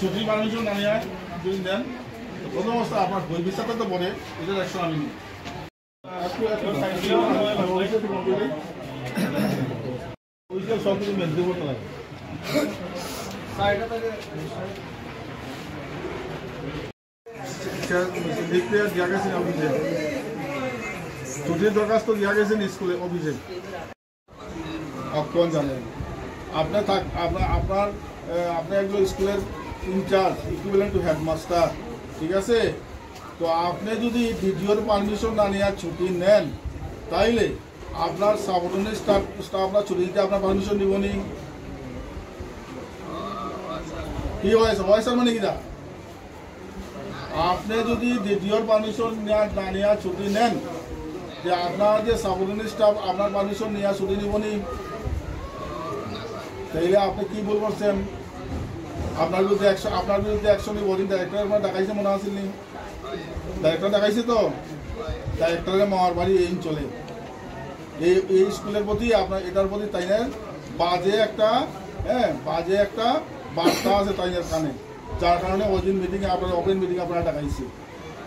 ছুটি পারমিশন না নিয়ে যদি দেন প্রথম অবস্থা আপনার বই বিশ্বাসটা তো পড়ে এটার অ্যাকশন আমি নিই সব কিছু মেনটেন করতে লাগে ছুটির দরখাস্ত দেওয়া গেছেন স্কুলে অফিসে কোন জানেন আপনার একজন স্কুলের ইনচার্জ ইকুইভ্যালেন্ট টু হেডমাস্টার, ঠিক আছে? তো আপনি যদি ডিডিওর পারমিশন না নিয়ে ছুটি নেন তাইলে আপনার সাবঅর্ডিনেট স্টাফরা ছুটি দিতে আপনার পারমিশন দিব নি? কি হয়েছে ভয়েসের মানে কিনা? আপনি যদি ডিডিওর পারমিশন না নিয়ে ছুটি নেন যে আপনার যে সাবঅর্ডিনেট স্টাফ আপনার পারমিশন নিয়ে ছুটি দিব নি? তাইলে আপনি কি ভুল করছেন? আপনার বিরুদ্ধে অ্যাকশন নিব। ডাইরেক্টর আপনার দেখাইছে মনে আসেন নি? ডাইরেক্টর দেখাইছে তো? ডাইরেক্টরের মামার বাড়ি এই চলে এই স্কুলের প্রতি আপনার এটার প্রতি তাইনের বাজে একটা বার্তা আছে তাইনের কানে, যার কারণে ওই দিন মিটিংয়ে আপনার ওপেন মিটিংয়ে আপনারা দেখাইছে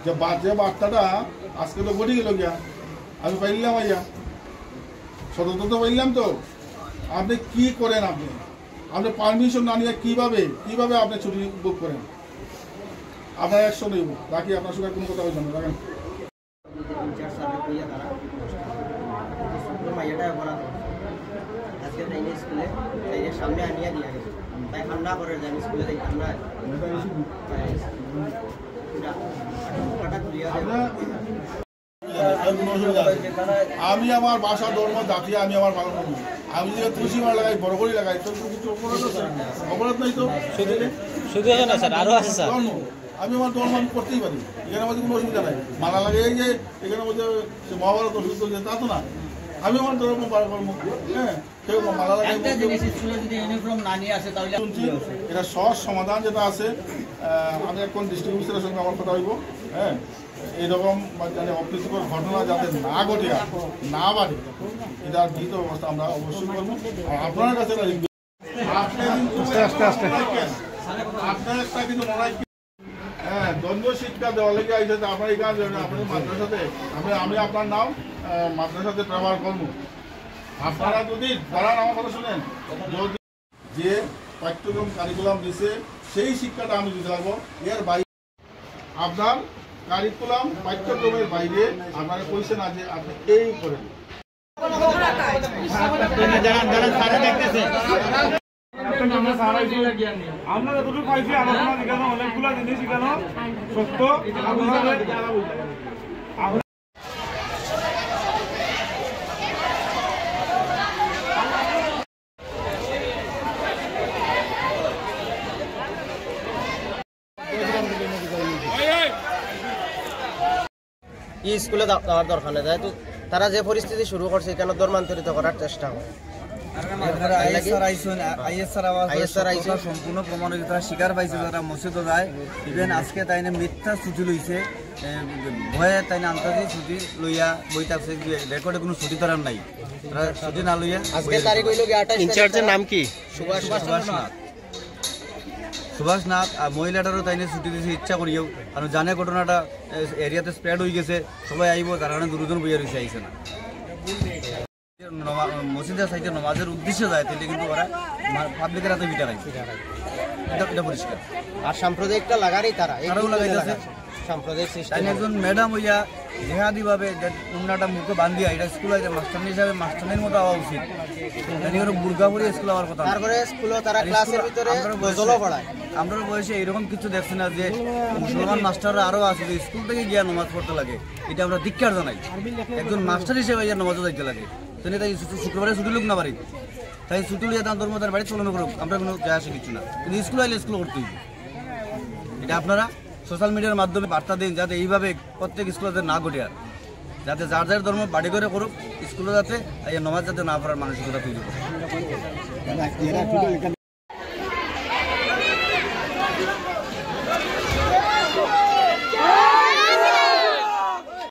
যে বাজে বার্তাটা আজকে তো ঘটে গেল গিয়া। আমি পাইলাম ভাইয়া সতর্ক তো পাইলাম তো। আপনি কি করেন? আপনি পারমিশন না নিয়ে কিভাবে আপনি ছুটি বুক করেন? আপনার অ্যাকশন নেব, বাকি আপনার সঙ্গে কোনো কথা বলছেন না। দেখেন সামনে আনিয়া দিয়ে গেছে তাই ঠান্ডা করে যান স্কুলে ঠান্ডা আমি আমার বাসা ধর্ম জাতি আমি আমার পালন করবো। আমি যে তুলসী মালা লাগাই বড় করে লাগাই তো কিছু অপরাধ নাই তো। শুধু না স্যার, আরো আছে স্যার। আমি আমার ধর্ম আমি করতেই পারি, এখানে আমাদের কোনো অসুবিধা নাই। মালা লাগাই যে এখানে মধ্যে মহাভারত অসুবিধা হচ্ছে তা তো না। আমি আমার ধর্ম পালন করবো। হ্যাঁ, কেউ মালা লাগাই এটা সহজ সমাধান যেটা আছে। আমি এখন ডিস্ট্রিক্ট অফিসারের সঙ্গে আমার কথা হইব। হ্যাঁ, এইরকম মানে অপ্রীতিকর ঘটনা যাতে না ঘটে না বাড়ে এটার বিহিত ব্যবস্থা আমরা অবশ্যই করবো। আর আপনার কাছে আপনার একটা কিন্তু মনে হয় হ্যাঁ দ্বন্দ্ব শিক্ষা দেওয়া লেগে আইসে আপনার এখানে আপনাদের মাদ্রাসাতে আমি আপনার নাম মাদ্রাসাতে ব্যবহার করবো। আপনারা যদি দাঁড়ান আমার কথা শুনেন, যদি যে পাঠ্যক্রম কারিকুলাম দিছে সেই শিক্ষাটা আমি দিতে লাগবো। এর বাইরে আপনার কারিকুলাম পাঠ্যক্রমের বাইরে আপনারা কইছে না যে আপনি এই করেন। আমরা যতটুকু পাইছি আলোচনা শিখানো অনেকগুলো জিনিস শিখানো সত্য। স্কুলে যাওয়ার দরকার নেই, যেহেতু তারা যে পরিস্থিতি শুরু করছে এখানে ধর্মান্তরিত করার চেষ্টা হয়। সম্পূর্ণ প্রমাণিত তারা স্বীকার পাইছে, তারা মসজিদে যায়। ইভেন আজকে তাই মিথ্যা ছুটি লইছে, ভয়ে তাই আন্তর্জাতিক ছুটি লইয়া বই থাকছে। রেকর্ডে কোনো ছুটি তার নাই, তারা ছুটি না লইয়া। আজকে তারিখ হইল ইনচার্জের নাম কি? সুভাষ নাথ। আর মহিলাটারও তাই ছুটি দিয়েছে ইচ্ছা করিও, কারণ জানে ঘটনাটা এরিয়াতে স্প্রেড হয়ে গেছে, সবাই আইব, তার কারণে দুজন বইয়া রয়েছে আইসে না। মসজিদের সাইডে নমাজের উদ্দেশ্যে যায় তাহলে কিন্তু ওরা পাবলিকের হাতে বিটা রাখছে, এটা পরিষ্কার। আর সাম্প্রদায়িকটা লাগারই তারাও লাগাইতেছে সাম্প্রদায়িক সিস্টেম। একজন ম্যাডাম হইয়া জেহাদি ভাবে উন্নাটা মুখে বান্ধিয়া এটা স্কুল আছে মাস্টারনি হিসাবে মাস্টারনির মতো হওয়া উচিত। বুর্গা পরে স্কুল হওয়ার কথা। তারপরে স্কুলে তারা ক্লাসের ভিতরে গজলও পড়ায়। আমরা বয়সে এরকম কিছু দেখছি না যে মুসলমান মাস্টাররা আরও আছে যে স্কুল থেকে গিয়া নামাজ পড়তে লাগে, এটা আমরা ধিক্কার জানাই। একজন মাস্টার হিসেবে গিয়া নামাজও যাইতে লাগে, তাই শুক্রবারে ছুটি লোক না বাড়ি, তাই ছুটি লিয়ে তার ধর্ম তার বাড়ি চলনো করুক, আমরা কোনো যায় আসে কিছু না। কিন্তু স্কুল আইলে স্কুল করতে হইব। এটা আপনারা সোশ্যাল মিডিয়ার মাধ্যমে বার্তা দিন যাতে এইভাবে প্রত্যেক স্কুলে না ঘটে, আর যাতে যার যার ধর্ম বাড়ি করে করুক, স্কুলে যাতে নামাজ যাতে না পড়ার মানসিকতা তৈরি করে।